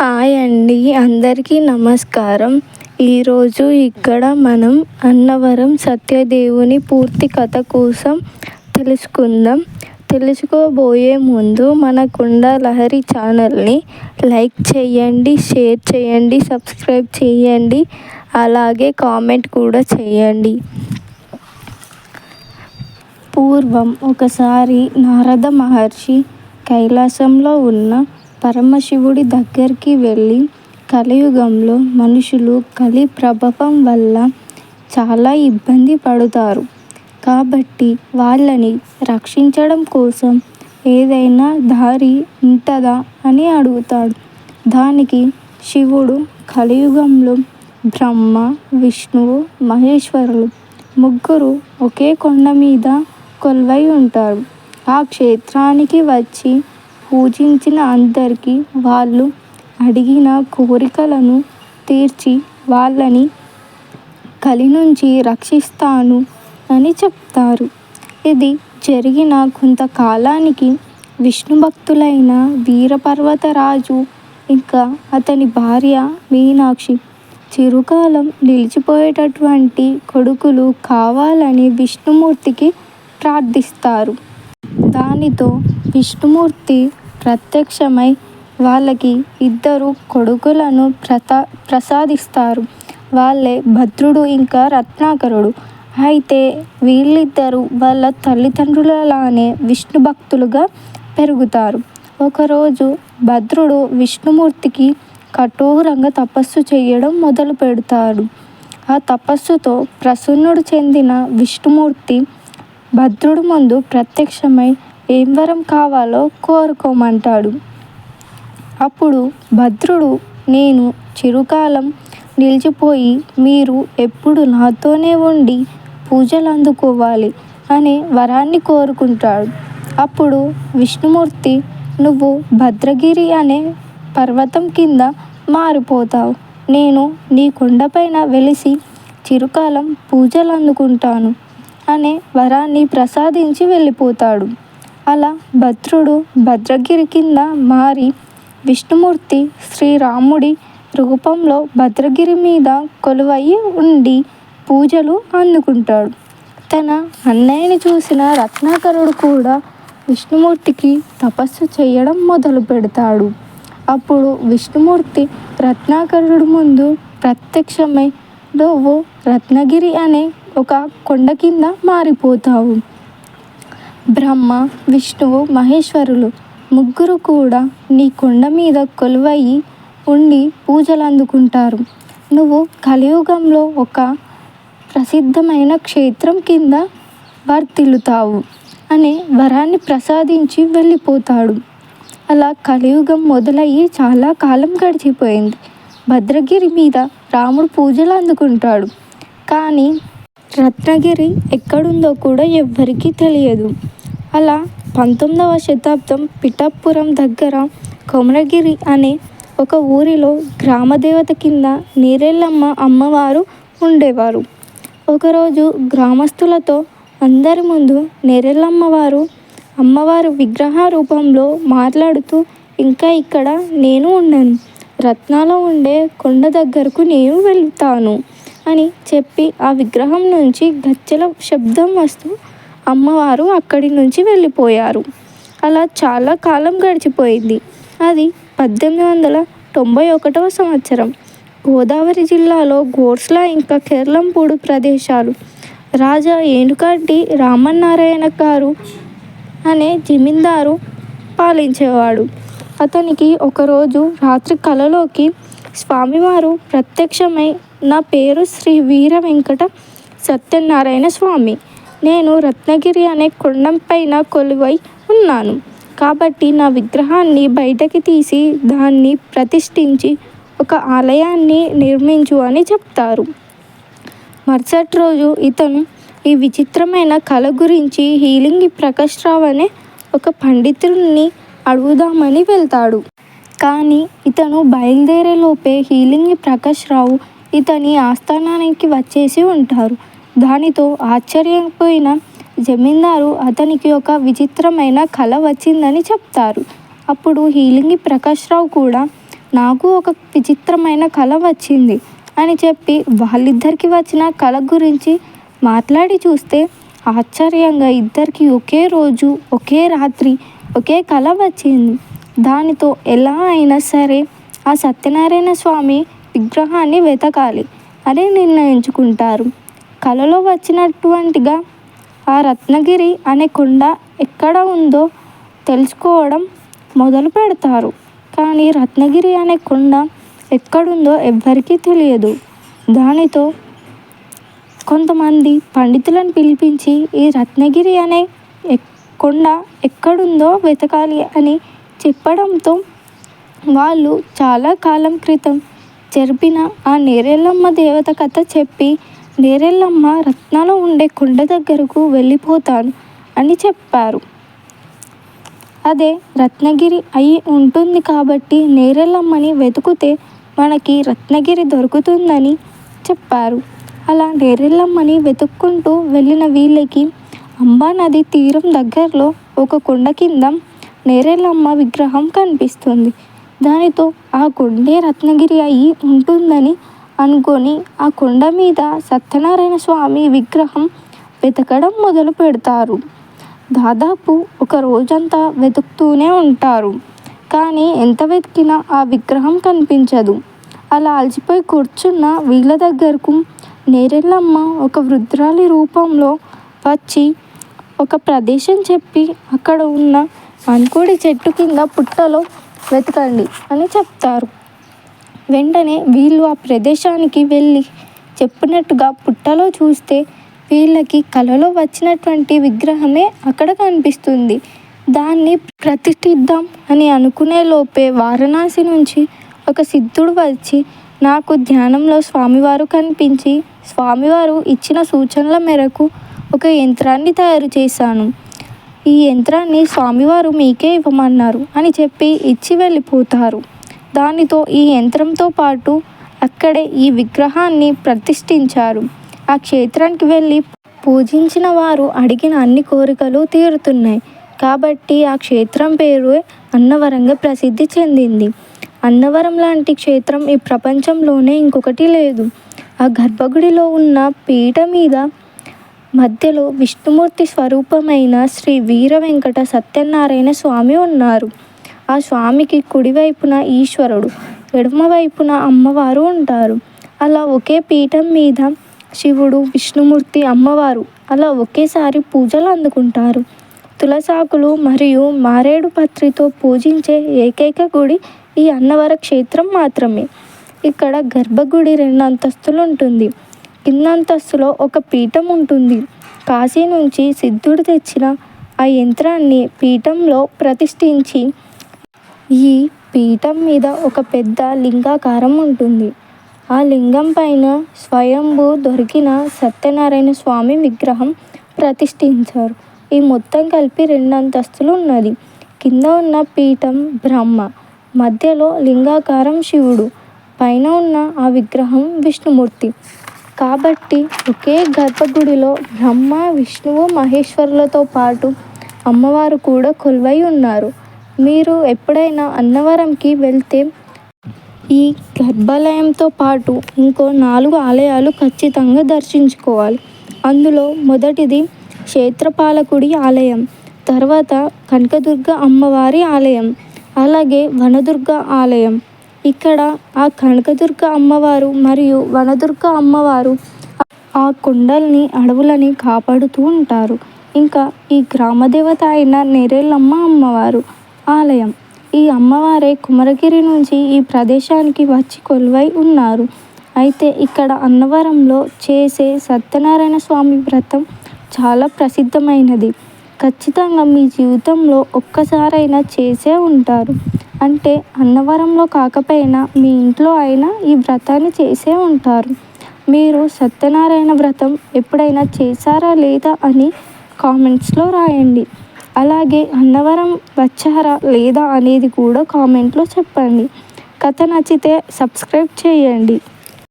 Hi అండి, అందరికీ నమస్కారం. ఈరోజు ఇక్కడ మనం అన్నవరం సత్యదేవుని పూర్తి కథ కోసం తెలుసుకుందాం. తెలుసుకోబోయే ముందు మన కుండలహరి ఛానల్ని లైక్ చేయండి, షేర్ చేయండి, సబ్స్క్రైబ్ చేయండి, అలాగే కామెంట్ కూడా చేయండి. పూర్వం ఒకసారి నారద మహర్షి కైలాసంలో ఉన్న పరమశివుడి దగ్గరికి వెళ్ళి, కలియుగంలో మనుషులు కలి ప్రభావం వల్ల చాలా ఇబ్బంది పడుతారు కాబట్టి వాళ్ళని రక్షించడం కోసం ఏదైనా దారి ఉంటుందా అని అడుగుతాడు. దానికి శివుడు కలియుగంలో బ్రహ్మ, విష్ణువు, మహేశ్వరులు ముగ్గురు ఒకే కొండ మీద కొలువై ఉంటారు. ఆ క్షేత్రానికి వచ్చి పూజించిన అందరికీ వాళ్ళు అడిగిన కోరికలను తీర్చి వాళ్ళని కలి నుంచి రక్షిస్తాను అని చెప్తారు. ఇది జరిగిన కొంతకాలానికి విష్ణు భక్తులైన వీరపర్వతరాజు ఇంకా అతని భార్య మీనాక్షి చిరకాలం నిలిచిపోయేటటువంటి కొడుకులు కావాలని విష్ణుమూర్తికి ప్రార్థిస్తారు. దానితో విష్ణుమూర్తి ప్రత్యక్షమై వాళ్ళకి ఇద్దరు కొడుకులను ప్రసాదిస్తారు. వాళ్ళే భద్రుడు ఇంకా రత్నాకరుడు. అయితే వీళ్ళిద్దరూ వాళ్ళ తల్లిదండ్రులలానే విష్ణు భక్తులుగా పెరుగుతారు. ఒకరోజు భద్రుడు విష్ణుమూర్తికి కఠోరంగా తపస్సు చేయడం మొదలు పెడతాడు. ఆ తపస్సుతో ప్రసన్నుడు చెందిన విష్ణుమూర్తి భద్రుడు ముందు ప్రత్యక్షమై ఏం వరం కావాలో కోరుకోమంటాడు. అప్పుడు భద్రుడు, నేను చిరకాలం నిలిచిపోయి మీరు ఎప్పుడు నాతోనే ఉండి పూజలు అందుకోవాలి అనే వరాన్ని కోరుకుంటాడు. అప్పుడు విష్ణుమూర్తి, నువ్వు భద్రగిరి అనే పర్వతం కింద మారిపోతావు. నేను నీ కొండపైన వెలిసి చిరకాలం పూజలు అందుకుంటాను అనే వరాన్ని ప్రసాదించి వెళ్ళిపోతాడు. అలా భద్రుడు భద్రగిరి కింద మారి విష్ణుమూర్తి శ్రీరాముడి రూపంలో భద్రగిరి మీద కొలువై ఉండి పూజలు అందుకుంటాడు. తన అన్నయ్యని చూసిన రత్నాకరుడు కూడా విష్ణుమూర్తికి తపస్సు చేయడం మొదలు పెడతాడు. అప్పుడు విష్ణుమూర్తి రత్నాకరుడు ముందు ప్రత్యక్షమై, నువ్వు రత్నగిరి అనే ఒక కొండ కింద మారిపోతావు. బ్రహ్మ, విష్ణువు, మహేశ్వరులు ముగ్గురు కూడా నీ కొండ మీద కొలువై ఉండి పూజలు అందుకుంటారు. నువ్వు కలియుగంలో ఒక ప్రసిద్ధమైన క్షేత్రం కింద వర్ధిల్లుతావు అనే వరాన్ని ప్రసాదించి వెళ్ళిపోతాడు. అలా కలియుగం మొదలయ్యి చాలా కాలం గడిచిపోయింది. భద్రగిరి మీద రాముడు పూజలు అందుకుంటాడు. కానీ రత్నగిరి ఎక్కడుందో కూడా ఎవ్వరికీ తెలియదు. అలా 19వ శతాబ్దం పిఠాపురం దగ్గర కొమరగిరి అనే ఒక ఊరిలో గ్రామదేవత కింద నేరెళ్ళమ్మ అమ్మవారు ఉండేవారు. ఒకరోజు గ్రామస్తులతో అందరి ముందు నేరెళ్ళమ్మవారు అమ్మవారు విగ్రహ రూపంలో మాట్లాడుతూ, ఇంకా ఇక్కడ నేను ఉండను, రత్నాలు ఉండే కొండ దగ్గరకు నేను వెళ్తాను అని చెప్పి ఆ విగ్రహం నుంచి గజ్జెల శబ్దం వస్తూ అమ్మవారు అక్కడి నుంచి వెళ్ళిపోయారు. అలా చాలా కాలం గడిచిపోయింది. అది 1891వ సంవత్సరం. గోదావరి జిల్లాలో గోర్స్ల ఇంకా కెర్లంపూడి ప్రదేశాలు. రాజా ఏనుకంటి రామనారాయణ గారు అనే జమీందారు పాలించేవాడు. అతనికి ఒకరోజు రాత్రి కలలోకి స్వామివారు ప్రత్యక్షమై, నా పేరు శ్రీ వీర వెంకట సత్యనారాయణ స్వామి, నేను రత్నగిరి అనే కొండపైన కొలువై ఉన్నాను కాబట్టి నా విగ్రహాన్ని బయటకి తీసి దాన్ని ప్రతిష్ఠించి ఒక ఆలయాన్ని నిర్మించు అని చెప్తారు. మరుసటి రోజు ఇతను ఈ విచిత్రమైన కళ గురించి హీలింగి ప్రకాష్ రావు అనే ఒక పండితుడిని అడుగుదామని వెళ్తాడు. కానీ ఇతను బయలుదేరేలోపే హీలింగి ప్రకాష్ రావు ఇతని ఆస్థానానికి వచ్చేసి ఉంటారు. దానితో ఆశ్చర్యపోయిన జమీందారు అతనికి ఒక విచిత్రమైన కళ వచ్చిందని చెప్తారు. అప్పుడు హీలింగి ప్రకాష్ రావు కూడా నాకు ఒక విచిత్రమైన కల వచ్చింది అని చెప్పి వాళ్ళిద్దరికి వచ్చిన కల గురించి మాట్లాడి చూస్తే ఆశ్చర్యంగా ఇద్దరికి ఒకే రోజు ఒకే రాత్రి ఒకే కల వచ్చింది. దానితో ఎలా అయినా సరే ఆ సత్యనారాయణ స్వామి విగ్రహాన్ని వెతకాలి అని నిర్ణయించుకుంటారు. కలలో వచ్చినటువంటిగా ఆ రత్నగిరి అనే కొండ ఎక్కడ ఉందో తెలుసుకోవడం మొదలు పెడతారు. కానీ రత్నగిరి అనే కొండ ఎక్కడుందో ఎవ్వరికీ తెలియదు. దానితో కొంతమంది పండితులను పిలిపించి ఈ రత్నగిరి అనే కొండ ఎక్కడుందో వెతకాలి అని చెప్పడంతో వాళ్ళు చాలా కాలం క్రితం జరిపిన ఆ నేరెళ్ళమ్మ దేవత కథ చెప్పి నేరెళ్ళమ్మ రత్నాలు ఉండే కొండ దగ్గరకు వెళ్ళిపోతాను అని చెప్పారు. అదే రత్నగిరి అయి ఉంటుంది కాబట్టి నేరెళ్ళమ్మని వెతుకుతే మనకి రత్నగిరి దొరుకుతుందని చెప్పారు. అలా నేరెళ్ళమ్మని వెతుక్కుంటూ వెళ్ళిన వీళ్ళకి అంబా నది తీరం దగ్గరలో ఒక కొండ కింద నేరెళ్ళమ్మ విగ్రహం కనిపిస్తుంది. దానితో ఆ కొండే రత్నగిరి అయి ఉంటుందని అనుకొని ఆ కొండ మీద సత్యనారాయణ స్వామి విగ్రహం వెతకడం మొదలు పెడతారు. దాదాపు ఒక రోజంతా వెతుకుతూనే ఉంటారు. కానీ ఎంత వెతికినా ఆ విగ్రహం కనిపించదు. అలా అలసిపోయి కూర్చున్న వీళ్ళ దగ్గరకు నేరెళ్ళమ్మ ఒక వృద్ధురాలి రూపంలో వచ్చి ఒక ప్రదేశం చెప్పి అక్కడ ఉన్న మంకోడి చెట్టు కింద పుట్టలో వెతకండి అని చెప్తారు. వెంటనే వీళ్ళు ఆ ప్రదేశానికి వెళ్ళి చెప్పినట్టుగా పుట్టలో చూస్తే వీళ్ళకి కలలో వచ్చినటువంటి విగ్రహమే అక్కడ కనిపిస్తుంది. దాన్ని ప్రతిష్ఠిద్దాం అని అనుకునే లోపే వారణాసి నుంచి ఒక సిద్ధుడు వచ్చి నాకు ధ్యానంలో స్వామివారు కనిపించి స్వామివారు ఇచ్చిన సూచనల మేరకు ఒక యంత్రాన్ని తయారు చేశాను. ఈ యంత్రాన్ని స్వామివారు మీకే ఇవ్వమన్నారు అని చెప్పి ఇచ్చి వెళ్ళిపోతారు. దానితో ఈ యంత్రంతో పాటు అక్కడే ఈ విగ్రహాన్ని ప్రతిష్ఠించారు. ఆ క్షేత్రానికి వెళ్ళి పూజించిన వారు అడిగిన అన్ని కోరికలు తీరుతున్నాయి. కాబట్టి ఆ క్షేత్రం పేరు అన్నవరంగా ప్రసిద్ధి చెందింది. అన్నవరం లాంటి క్షేత్రం ఈ ప్రపంచంలోనే ఇంకొకటి లేదు. ఆ గర్భగుడిలో ఉన్న పీఠ మీద మధ్యలో విష్ణుమూర్తి స్వరూపమైన శ్రీ వీర వెంకట సత్యనారాయణ స్వామి ఉన్నారు. ఆ స్వామికి కుడివైపున ఈశ్వరుడు, ఎడమవైపున అమ్మవారు ఉంటారు. అలా ఒకే పీఠం మీద శివుడు, విష్ణుమూర్తి, అమ్మవారు అలా ఒకేసారి పూజలు అందుకుంటారు. తులసాకులు మరియు మారేడు పత్రితో పూజించే ఏకైక గుడి ఈ అన్నవర క్షేత్రం మాత్రమే. ఇక్కడ గర్భగుడి 2 అంతస్తులు ఉంటుంది. కింద అంతస్తులో ఒక పీఠం ఉంటుంది. కాశీ నుంచి సిద్ధుడు తెచ్చిన ఆ యంత్రాన్ని పీఠంలో ప్రతిష్ఠించి ఈ పీఠం మీద ఒక పెద్ద లింగాకారం ఉంటుంది. ఆ లింగం పైన స్వయంభూ దొరికిన సత్యనారాయణ స్వామి విగ్రహం ప్రతిష్ఠించారు. ఈ మొత్తం కలిపి 2 అంతస్తులు ఉన్నది. కింద ఉన్న పీఠం బ్రహ్మ, మధ్యలో లింగాకారం శివుడు, పైన ఉన్న ఆ విగ్రహం విష్ణుమూర్తి. కాబట్టి ఒకే గర్భగుడిలో బ్రహ్మ, విష్ణువు, మహేశ్వరులతో పాటు అమ్మవారు కూడా కొలువై ఉన్నారు. మీరు ఎప్పుడైనా అన్నవరంకి వెళ్తే ఈ గర్భాలయంతో పాటు ఇంకో 4 ఆలయాలు ఖచ్చితంగా దర్శించుకోవాలి. అందులో మొదటిది క్షేత్రపాలకుడి ఆలయం, తర్వాత కనకదుర్గ అమ్మవారి ఆలయం, అలాగే వనదుర్గ ఆలయం. ఇక్కడ ఆ కనకదుర్గ అమ్మవారు మరియు వనదుర్గ అమ్మవారు ఆ కొండల్ని, అడవులని కాపాడుతూ ఉంటారు. ఇంకా ఈ గ్రామదేవత అయిన నేరెళ్ళమ్మ అమ్మవారు ఆలయం. ఈ అమ్మవారే కుమరగిరి నుంచి ఈ ప్రదేశానికి వచ్చి కొలువై ఉన్నారు. అయితే ఇక్కడ అన్నవరంలో చేసే సత్యనారాయణ స్వామి వ్రతం చాలా ప్రసిద్ధమైనది. ఖచ్చితంగా మీ జీవితంలో ఒక్కసారైనా చేసే ఉంటారు. అంటే అన్నవరంలో కాకపోయినా మీ ఇంట్లో అయినా ఈ వ్రతాన్ని చేసే ఉంటారు. మీరు సత్యనారాయణ వ్రతం ఎప్పుడైనా చేశారా లేదా అని కామెంట్స్లో రాయండి. అలాగే అన్నవరం వచ్చారా లేదా అనేది కూడా కామెంట్లో చెప్పండి. కథ నచ్చితే సబ్స్క్రైబ్ చేయండి.